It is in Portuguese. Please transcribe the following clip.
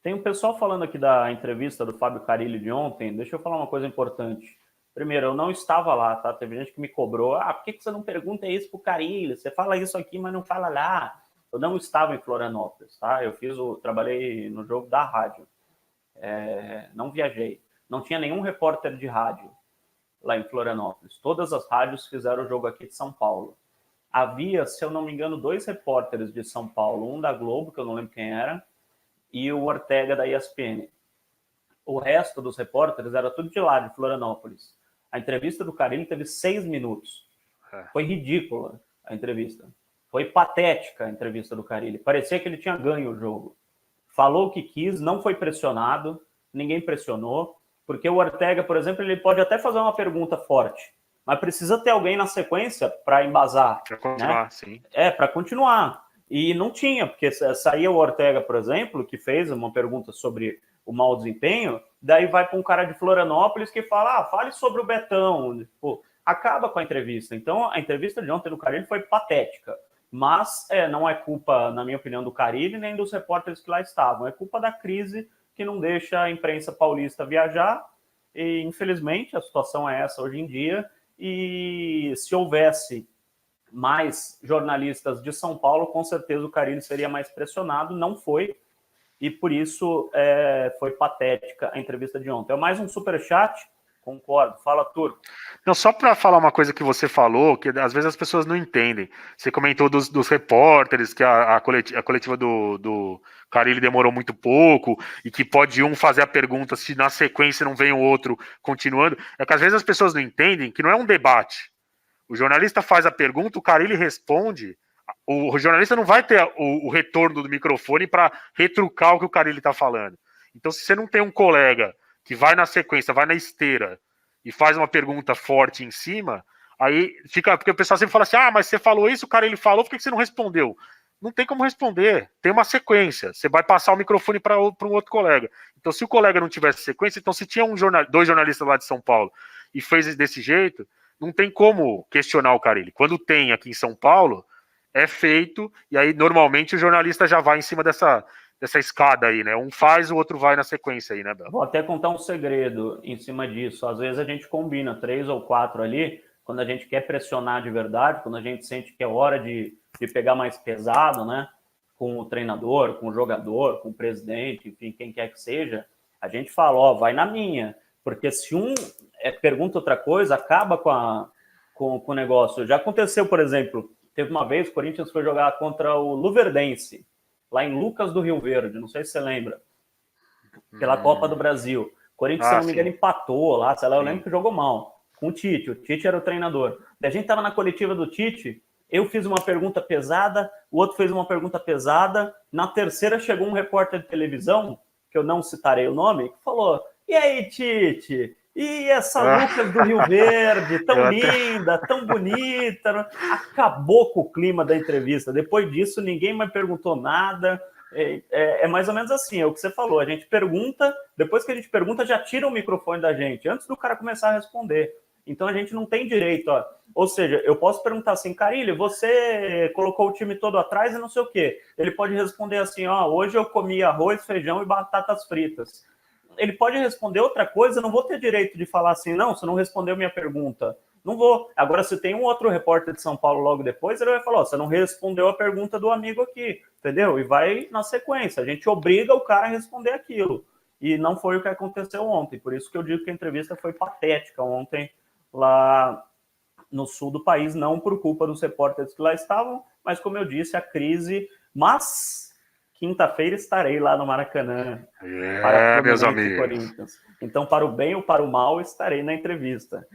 Tem um pessoal falando aqui da entrevista do Fábio Carilli de ontem. Deixa eu falar uma coisa importante. Primeiro, eu não estava lá, tá? Teve gente que me cobrou. Por que você não pergunta isso pro Carilli? Você fala isso aqui, mas não fala lá. Eu não estava em Florianópolis, tá? Trabalhei no jogo da rádio. Não viajei. Não tinha nenhum repórter de rádio lá em Florianópolis. Todas as rádios fizeram o jogo aqui de São Paulo. Havia, se eu não me engano, 2 repórteres de São Paulo. Um da Globo, que eu não lembro quem era, e o Ortega da ESPN. O resto dos repórteres era tudo de lá, de Florianópolis. A entrevista do Carilli teve 6 minutos. Foi ridícula a entrevista. Foi patética a entrevista do Carilli. Parecia que ele tinha ganho o jogo. Falou o que quis, não foi pressionado, ninguém pressionou, porque o Ortega, por exemplo, ele pode até fazer uma pergunta forte, mas precisa ter alguém na sequência para embasar. Para continuar, né? Sim. Para continuar. E não tinha, porque saía o Ortega, por exemplo, que fez uma pergunta sobre o mau desempenho, daí vai para um cara de Florianópolis que fala, fale sobre o Betão. Pô, acaba com a entrevista. Então, a entrevista de ontem do Carilli foi patética. Mas não é culpa, na minha opinião, do Carilli nem dos repórteres que lá estavam. É culpa da crise que não deixa a imprensa paulista viajar. E, infelizmente, a situação é essa hoje em dia. E se houvesse mais jornalistas de São Paulo, com certeza o Carilli seria mais pressionado. Não foi. E, por isso, foi patética a entrevista de ontem. É mais um superchat. Concordo. Fala, Turco. Não, só para falar uma coisa que você falou, que às vezes as pessoas não entendem. Você comentou dos repórteres, que a coletiva do Carilli demorou muito pouco, e que pode um fazer a pergunta se na sequência não vem o outro continuando. É que às vezes as pessoas não entendem que não é um debate. O jornalista faz a pergunta, o Carilli responde. O jornalista não vai ter o retorno do microfone para retrucar o que o Carilli está falando. Então, se você não tem um colega que vai na sequência, vai na esteira e faz uma pergunta forte em cima, aí fica, porque o pessoal sempre fala assim, mas você falou isso, o Carilli falou, por que você não respondeu? Não tem como responder, tem uma sequência, você vai passar o microfone para um outro colega. Então, se o colega não tivesse sequência, então se tinha 2 jornalistas lá de São Paulo e fez desse jeito, não tem como questionar o Carilli. Quando tem aqui em São Paulo, é feito, e aí normalmente o jornalista já vai em cima dessa escada aí, né? Um faz, o outro vai na sequência aí, né, Bel? Vou até contar um segredo em cima disso. Às vezes a gente combina 3 ou 4 ali, quando a gente quer pressionar de verdade, quando a gente sente que é hora de pegar mais pesado, né? Com o treinador, com o jogador, com o presidente, enfim, quem quer que seja, a gente fala, vai na minha. Porque se um pergunta outra coisa, acaba com o negócio. Já aconteceu, por exemplo, teve uma vez, o Corinthians foi jogar contra o Luverdense, lá em Lucas do Rio Verde, não sei se você lembra, pela Copa do Brasil. O Corinthians, se não me engano, empatou lá, sei lá, eu lembro que jogou mal, com o Tite era o treinador. A gente estava na coletiva do Tite, eu fiz uma pergunta pesada, o outro fez uma pergunta pesada, na terceira chegou um repórter de televisão, que eu não citarei o nome, que falou, e aí, Tite? E essa Lucas do Rio Verde, tão linda, tão bonita. Acabou com o clima da entrevista. Depois disso, ninguém mais perguntou nada. É mais ou menos assim, é o que você falou. A gente pergunta, depois que a gente pergunta, já tira o microfone da gente, antes do cara começar a responder. Então, a gente não tem direito. Ou seja, eu posso perguntar assim, Carilli, você colocou o time todo atrás e não sei o quê. Ele pode responder assim, hoje eu comi arroz, feijão e batatas fritas. Ele pode responder outra coisa, eu não vou ter direito de falar assim, não, você não respondeu minha pergunta. Não vou. Agora, se tem um outro repórter de São Paulo logo depois, ele vai falar, você não respondeu a pergunta do amigo aqui, entendeu? E vai na sequência. A gente obriga o cara a responder aquilo. E não foi o que aconteceu ontem. Por isso que eu digo que a entrevista foi patética ontem lá no sul do país, não por culpa dos repórteres que lá estavam, mas, como eu disse, a crise... Mas... quinta-feira estarei lá no Maracanã. Para meus Fluminense e amigos. Corinthians. Então, para o bem ou para o mal, estarei na entrevista.